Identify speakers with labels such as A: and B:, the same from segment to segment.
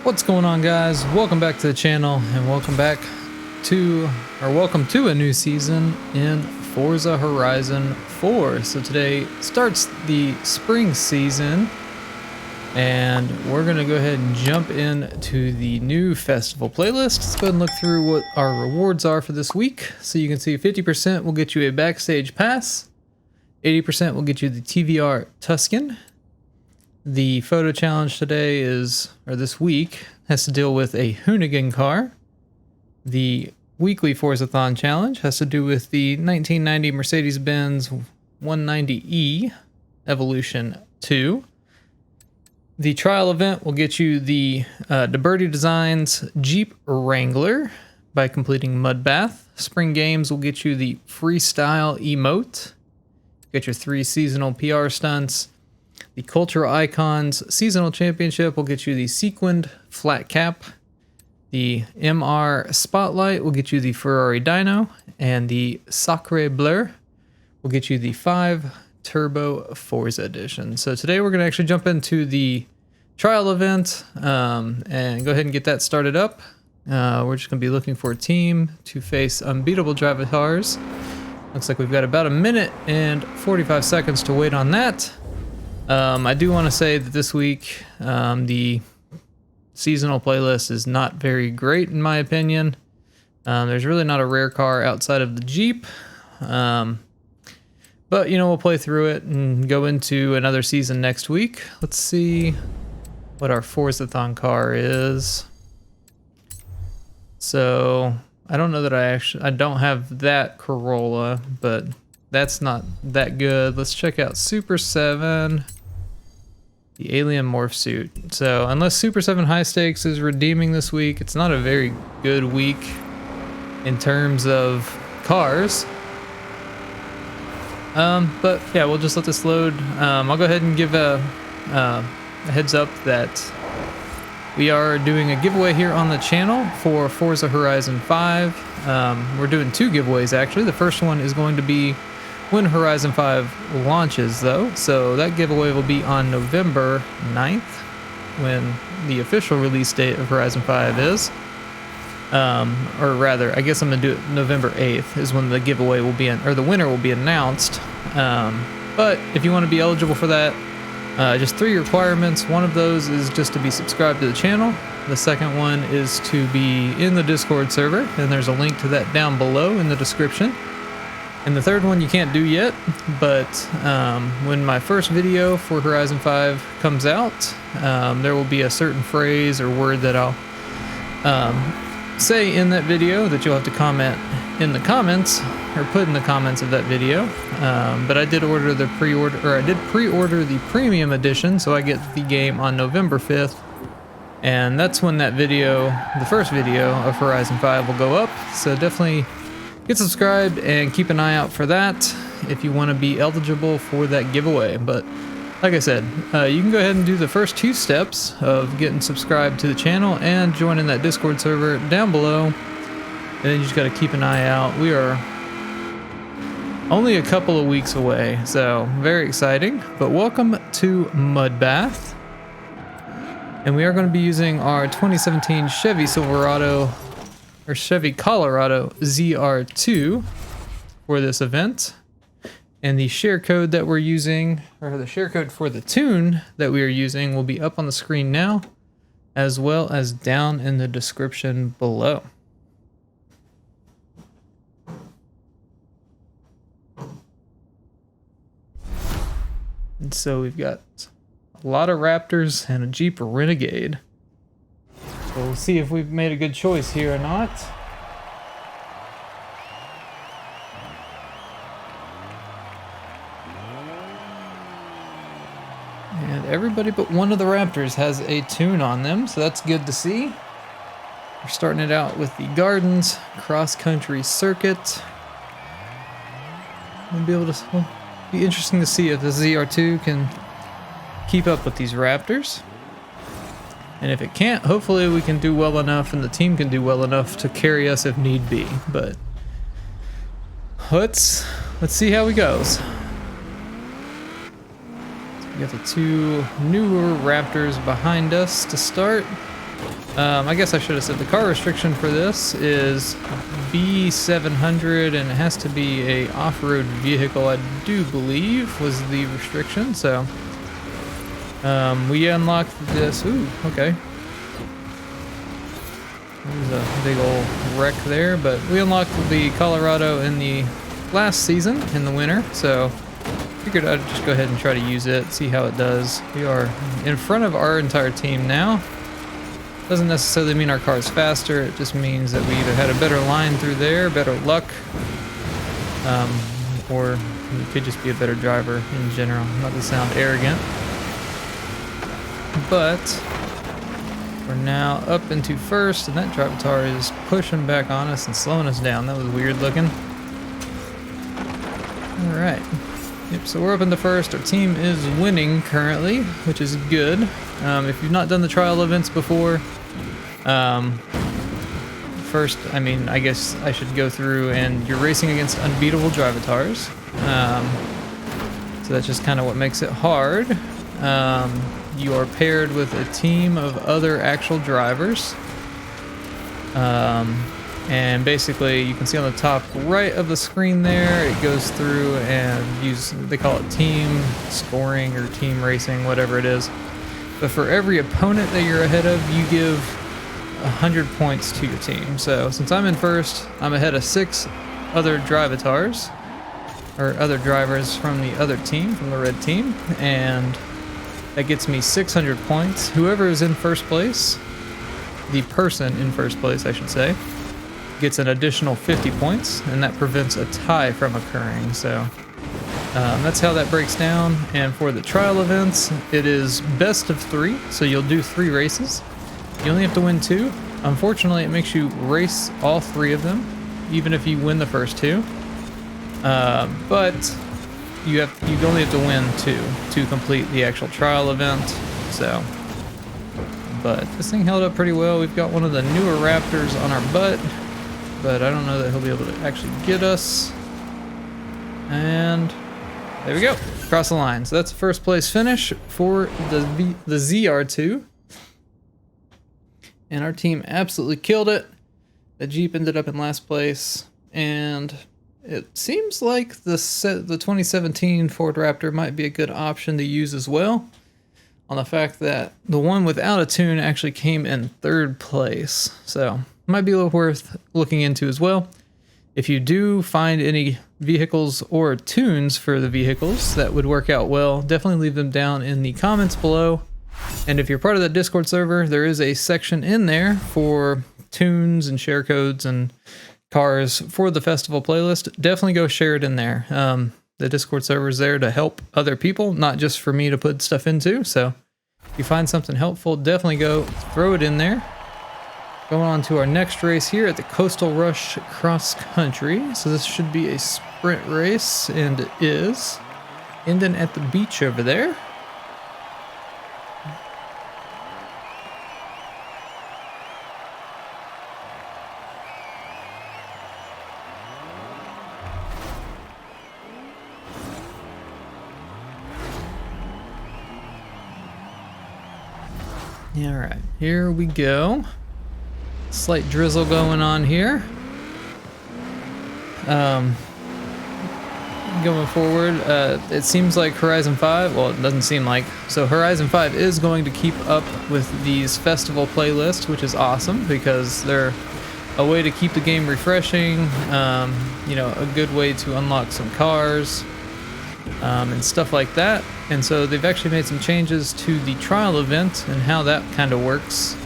A: What's going on, guys? Welcome back to the channel and welcome to a new season in Forza Horizon 4. So today starts the spring season and we're gonna go ahead and jump into the new festival playlist. Let's go ahead and look through what our rewards are for this week. So you can see 50% will get you a backstage pass, 80% will get you the TVR Tuscan. The photo challenge today this week, has to deal with a Hoonigan car. The weekly Forzathon challenge has to do with the 1990 Mercedes-Benz 190E Evolution 2. The trial event will get you the DeBerti Designs Jeep Wrangler by completing Mud Bath. Spring Games will get you the Freestyle Emote. Get your 3 seasonal PR stunts. The Cultural Icons Seasonal Championship will get you the Sequined Flat Cap. The MR Spotlight will get you the Ferrari Dyno. And the Sacre Bleu will get you the 5 Turbo Forza Edition. So today we're going to actually jump into the trial event and go ahead and get that started up. We're just going to be looking for a team to face unbeatable driver cars. Looks like we've got about a minute and 45 seconds to wait on that. I do want to say that this week, the seasonal playlist is not very great in my opinion. There's really not a rare car outside of the Jeep. But you know, we'll play through it and go into another season next week. Let's see what our Forzathon car is. So I don't know that I don't have that Corolla, but that's not that good. Let's check out Super 7. The Alien Morph Suit. So unless Super 7 High Stakes is redeeming this week, it's not a very good week in terms of cars. But yeah, we'll just let this load. I'll go ahead and give a heads up that we are doing a giveaway here on the channel for Forza Horizon 5. We're doing 2 giveaways actually. The first one is going to be when Horizon 5 launches though, so that giveaway will be on November 9th, when the official release date of Horizon 5 is. Or rather, I guess I'm gonna do it November 8th is when the giveaway will be or the winner will be announced. But if you want to be eligible for that, just 3 requirements. One of those is just to be subscribed to the channel. The second one is to be in the Discord server, and there's a link to that down below in the description. And the third one you can't do yet, but when my first video for Horizon 5 comes out, there will be a certain phrase or word that I'll say in that video that you'll have to comment in the comments, or put in the comments of that video. But I did order the pre-order the premium edition, so I get the game on November 5th. And that's when that video, the first video of Horizon 5 will go up. So definitely get subscribed and keep an eye out for that if you want to be eligible for that giveaway. But like I said, you can go ahead and do the first 2 steps of getting subscribed to the channel and joining that Discord server down below. And then you just got to keep an eye out. We are only a couple of weeks away, so very exciting. But welcome to Mud Bath. And we are going to be using our 2017 Chevy Silverado or Chevy Colorado ZR2 for this event. And the share code that we're using, or the share code for the tune that we are using, will be up on the screen now, as well as down in the description below. And so we've got a lot of Raptors and a Jeep Renegade. So we'll see if we've made a good choice here or not. And everybody but one of the Raptors has a tune on them, so that's good to see. We're starting it out with the Gardens cross-country circuit. It'll be interesting to see if the ZR2 can keep up with these Raptors. And if it can't, hopefully we can do well enough and the team can do well enough to carry us if need be. But let's see how it goes. We got the 2 newer Raptors behind us to start. I guess I should have said the car restriction for this is B700, and it has to be a off-road vehicle, I do believe, was the restriction. So we unlocked this. Ooh, okay. There's a big old wreck there, but we unlocked the Colorado in the last season, in the winter, so figured I'd just go ahead and try to use it, see how it does. We are in front of our entire team now. Doesn't necessarily mean our car is faster, it just means that we either had a better line through there, better luck, or we could just be a better driver in general. Not to sound arrogant, but we're now up into first, and that Raptor is pushing back on us and slowing us down. That was weird looking. Alright. Yep, so we're up into first. Our team is winning currently, which is good. If you've not done the trial events before, first, I mean, I guess I should go through, and you're racing against unbeatable Drivatars. So that's just kind of what makes it hard. You are paired with a team of other actual drivers. And basically you can see on the top right of the screen there, it goes through and they call it team scoring or team racing, whatever it is. But for every opponent that you're ahead of, you give 100 points to your team. So since I'm in first, I'm ahead of 6 other Drivatars, or other drivers from the other team, from the red team, and that gets me 600 points. Whoever is in first place, the person in first place, I should say, gets an additional 50 points, and that prevents a tie from occurring. So that's how that breaks down. And for the trial events, it is best of 3, so you'll do 3 races. You only have to win 2. Unfortunately, it makes you race all 3 of them, even if you win the first 2. But you only have to win 2 to complete the actual trial event. So, but this thing held up pretty well. We've got one of the newer Raptors on our butt, but I don't know that he'll be able to actually get us. And there we go, across the line. So that's the first place finish for the ZR2. And our team absolutely killed it. The Jeep ended up in last place, and it seems like the 2017 Ford Raptor might be a good option to use as well, on the fact that the one without a tune actually came in 3rd place. So might be a little worth looking into as well. If you do find any vehicles or tunes for the vehicles that would work out well, definitely leave them down in the comments below. And if you're part of that Discord server, there is a section in there for tunes and share codes and cars for the festival playlist. Definitely go share it in there. The Discord server is there to help other people, not just for me to put stuff into. So if you find something helpful, definitely go throw it in there. Going on to our next race here at the Coastal Rush Cross Country. So this should be a sprint race, and it is. Ending at the beach over there. All right, here we go. Slight drizzle going on here. Going forward, it seems like Horizon 5, well, it doesn't seem like, so Horizon 5 is going to keep up with these festival playlists, which is awesome because they're a way to keep the game refreshing, you know, a good way to unlock some cars, and stuff like that. And so they've actually made some changes to the trial event and how that kind of works,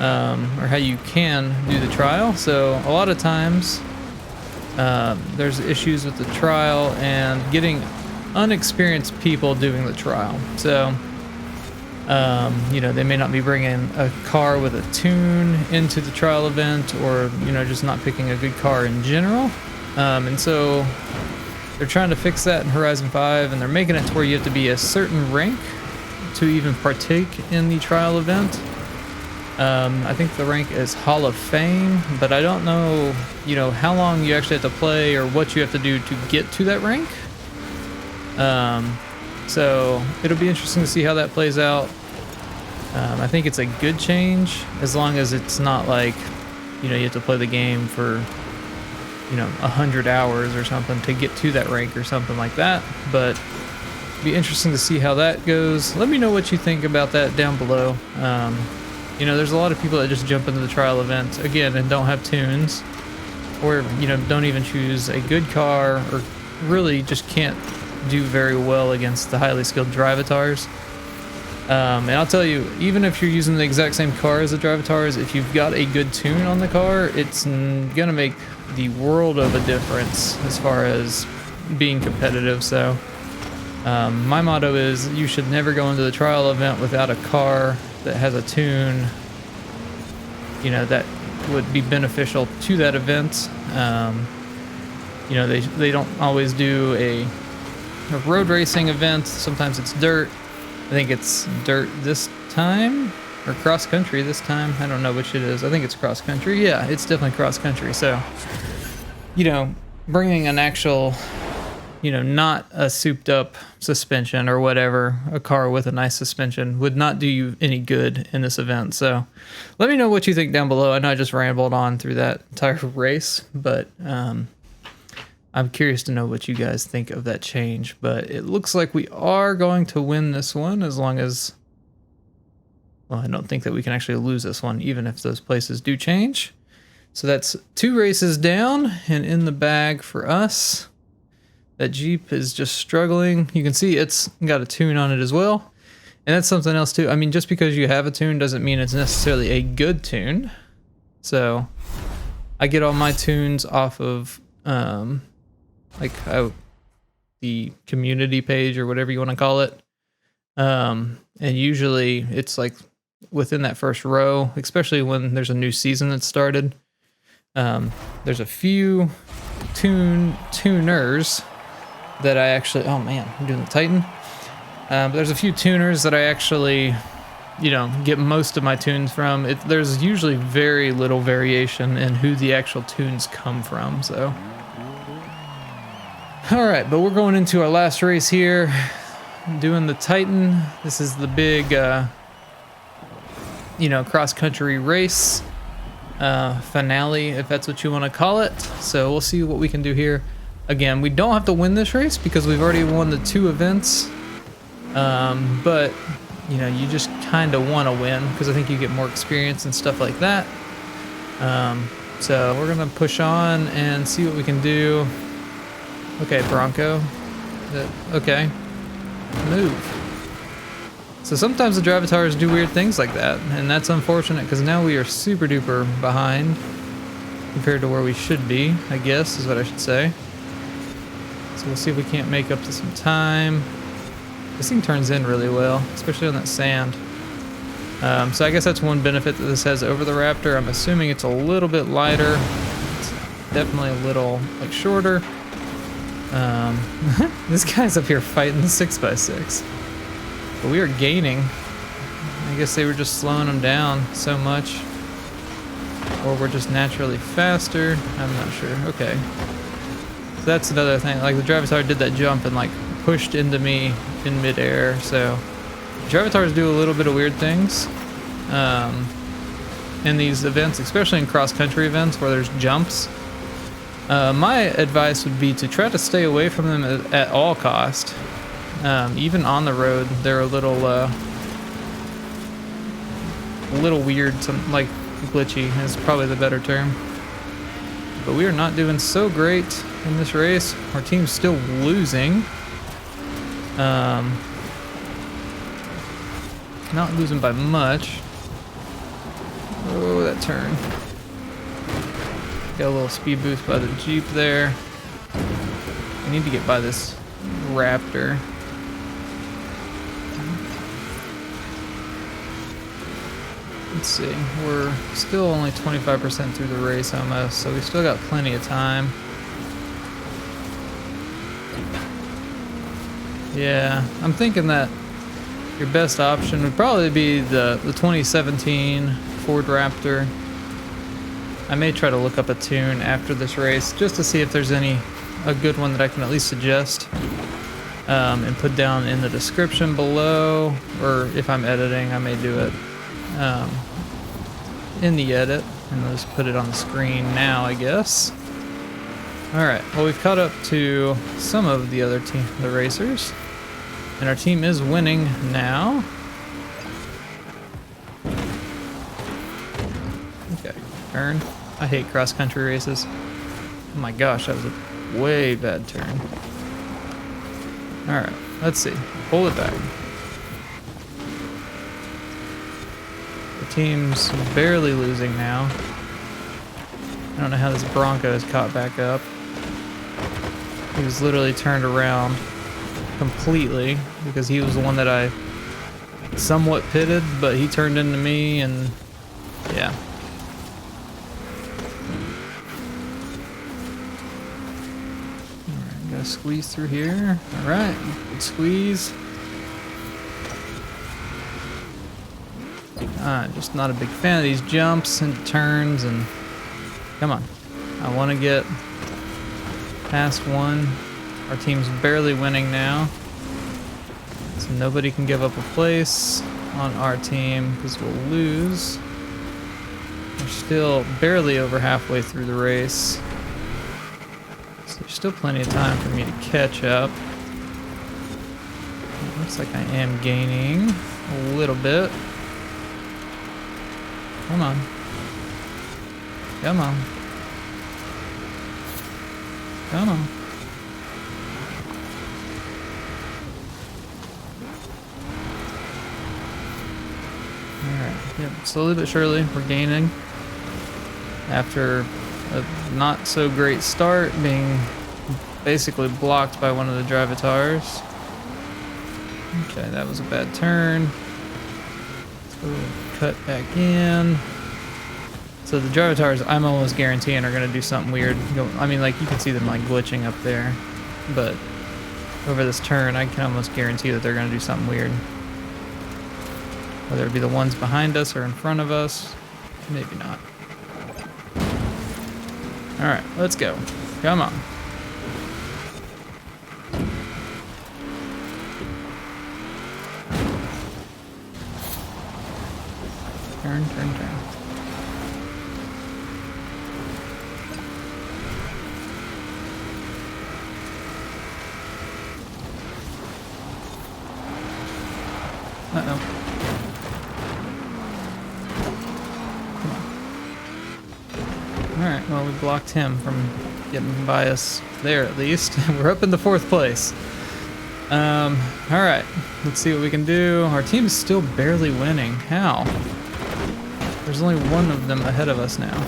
A: or how you can do the trial. So a lot of times there's issues with the trial and getting unexperienced people doing the trial. So you know, they may not be bringing a car with a tune into the trial event, or you know, just not picking a good car in general. And so they're trying to fix that in Horizon 5, and they're making it to where you have to be a certain rank to even partake in the trial event. I think the rank is Hall of Fame, but I don't know, you know, how long you actually have to play or what you have to do to get to that rank. So it'll be interesting to see how that plays out. I think it's a good change as long as it's not like, you know, you have to play the game for, you know, 100 hours or something to get to that rank or something like that. But it'd be interesting to see how that goes. Let me know what you think about that down below. You know, there's a lot of people that just jump into the trial event again and don't have tunes, or, you know, don't even choose a good car, or really just can't do very well against the highly skilled drivatars. And I'll tell you, even if you're using the exact same car as the drivatars, if you've got a good tune on the car, it's gonna make the world of a difference as far as being competitive. So my motto is you should never go into the trial event without a car that has a tune, you know, that would be beneficial to that event. You know, they don't always do a road racing event. Sometimes it's dirt. I think it's dirt this time, or cross country this time. I don't know which it is. I think it's cross country. Yeah, it's definitely cross country. So, you know, bringing an actual, you know, not a souped up suspension or whatever, a car with a nice suspension would not do you any good in this event. So let me know what you think down below. I know I just rambled on through that entire race, but I'm curious to know what you guys think of that change. But it looks like we are going to win this one, as long as, well, I don't think that we can actually lose this one, even if those places do change. So that's 2 races down and in the bag for us. That Jeep is just struggling. You can see it's got a tune on it as well. And that's something else too. I mean, just because you have a tune doesn't mean it's necessarily a good tune. So I get all my tunes off of the community page or whatever you want to call it. And usually it's like within that first row, especially when there's a new season that started. There's a few tuners that I actually, oh man, I'm doing the Titan. But there's a few tuners that I actually, you know, get most of my tunes from. There's usually very little variation in who the actual tunes come from, so. All right, but we're going into our last race here, doing the Titan. This is the big, you know, cross-country race finale, if that's what you want to call it. So we'll see what we can do here. Again, we don't have to win this race because we've already won the 2 events. But, you know, you just kind of want to win because I think you get more experience and stuff like that. So we're going to push on and see what we can do. Okay, Bronco. Okay. Move. So sometimes the drivatars do weird things like that, and that's unfortunate because now we are super duper behind compared to where we should be, I guess is what I should say. So we'll see if we can't make up to some time. This thing turns in really well, especially on that sand. So I guess that's one benefit that this has over the Raptor. I'm assuming it's a little bit lighter. It's definitely a little like shorter. This guy's up here fighting the 6x6. But we are gaining. I guess they were just slowing him down so much. Or we're just naturally faster. I'm not sure. Okay. So that's another thing. Like the drivatar did that jump and like pushed into me in midair. So drivatars do a little bit of weird things in these events, especially in cross-country events where there's jumps. My advice would be to try to stay away from them at all cost. Even on the road, they're a little weird, like glitchy is probably the better term. But we are not doing so great in this race. Our team's still losing. Not losing by much. Oh, that turn. Got a little speed boost by the Jeep there. I need to get by this Raptor. Let's see, we're still only 25% through the race almost, so we still got plenty of time. Yeah, I'm thinking that your best option would probably be the 2017 Ford Raptor. I may try to look up a tune after this race just to see if there's a good one that I can at least suggest. and put down in the description below, or if I'm editing, I may do it in the edit, and I'll just put it on the screen now, I guess. Alright, well, we've caught up to some of the other team, the racers, and our team is winning now. Okay, turn. I hate cross-country races. Oh my gosh, that was a way bad turn. Alright, let's see. Pull it back. The team's barely losing now. I don't know how this Bronco is caught back up. He was literally turned around completely because he was the one that I somewhat pitted, but he turned into me, and yeah. Alright, gotta squeeze through here. Alright, squeeze. Just not a big fan of these jumps and turns, and come on. I want to get past one. Our team's barely winning now, so nobody can give up a place on our team because we'll lose. We're still barely over halfway through the race, so there's still plenty of time for me to catch up. It looks like I am gaining a little bit. Come on. Come on. Come on. Alright, yep, slowly but surely we're gaining. After a not so great start, being basically blocked by one of the Drivatars. Okay, that was a bad turn. So cut back in. So the Drivatars, I'm almost guaranteeing, are going to do something weird. I mean, like, you can see them, like, glitching up there. But over this turn, I can almost guarantee that they're going to do something weird. Whether it be the ones behind us or in front of us. Maybe not. Alright, let's go. Come on. Turn, turn, turn. Uh-oh. Come on. Alright, well, we blocked him from getting by us there, at least. We're up in the 4th place. Alright. Let's see what we can do. Our team is still barely winning. How? There's only one of them ahead of us now.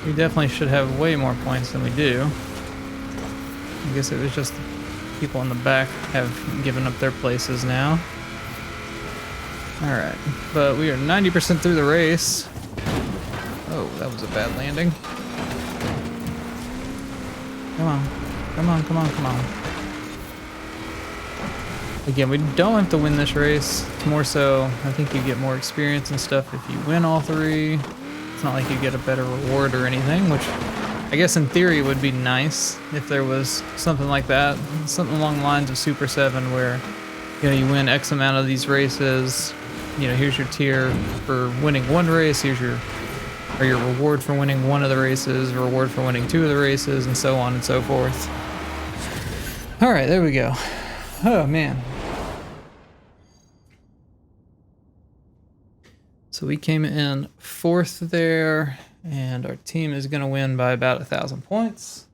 A: We definitely should have way more points than we do. I guess it was just the people in the back have given up their places now. Alright, but we are 90% through the race. Oh, that was a bad landing. Come on, come on, come on, come on. Again, we don't have to win this race. It's more so, I think you get more experience and stuff if you win all 3. It's not like you get a better reward or anything, which I guess in theory would be nice if there was something like that. Something along the lines of Super 7 where, you know, you win X amount of these races. You know, here's your tier for winning 1 race, here's your reward for winning 1 of the races, reward for winning 2 of the races, and so on and so forth. Alright, there we go. Oh, man. So we came in 4th there, and our team is going to win by about 1,000 points.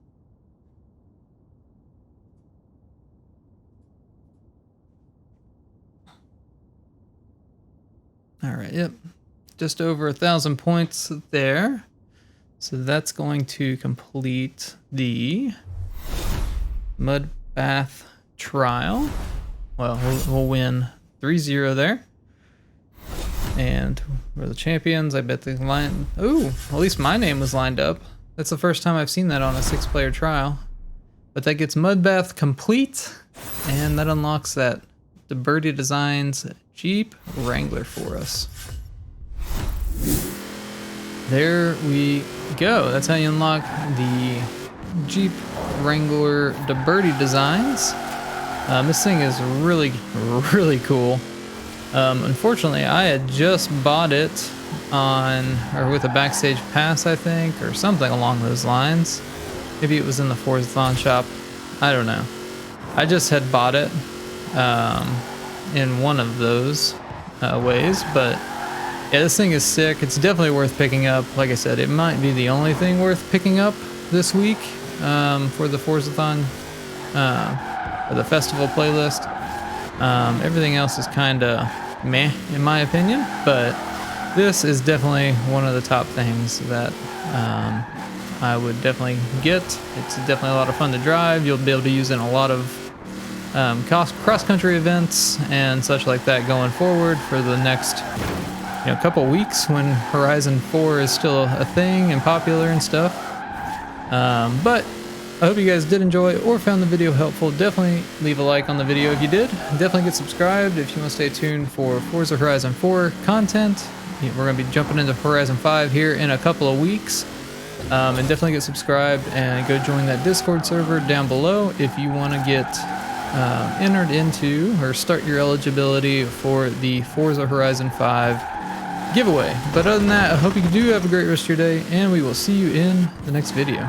A: All right, yep. Just over 1,000 points there. So that's going to complete the mud bath trial. Well, we'll win 3-0 there. And we're the champions. I bet the line... Ooh, at least my name was lined up. That's the first time I've seen that on a 6-player trial. But that gets mud bath complete. And that unlocks that DeBerti Designs Jeep Wrangler for us. There we go. That's how you unlock the Jeep Wrangler DeBerti designs. This thing is really, really cool. Unfortunately, I had just bought it or with a backstage pass, I think, or something along those lines. Maybe it was in the Forza shop. I don't know. I just had bought it in one of those ways, but yeah, this thing is sick. It's definitely worth picking up. Like I said, it might be the only thing worth picking up this week for the Forzathon or the festival playlist. Everything else is kind of meh in my opinion, but this is definitely one of the top things that I would definitely get. It's definitely a lot of fun to drive. You'll be able to use it in a lot of cross-country events and such like that going forward for the next couple weeks when Horizon 4 is still a thing and popular and stuff. But I hope you guys did enjoy or found the video helpful. Definitely leave a like on the video if you did. Definitely get subscribed if you want to stay tuned for Forza Horizon 4 content. We're going to be jumping into Horizon 5 here in a couple of weeks. And definitely get subscribed and go join that Discord server down below if you want to get entered into or start your eligibility for the Forza Horizon 5 giveaway. But other than that, I hope you do have a great rest of your day, and we will see you in the next video.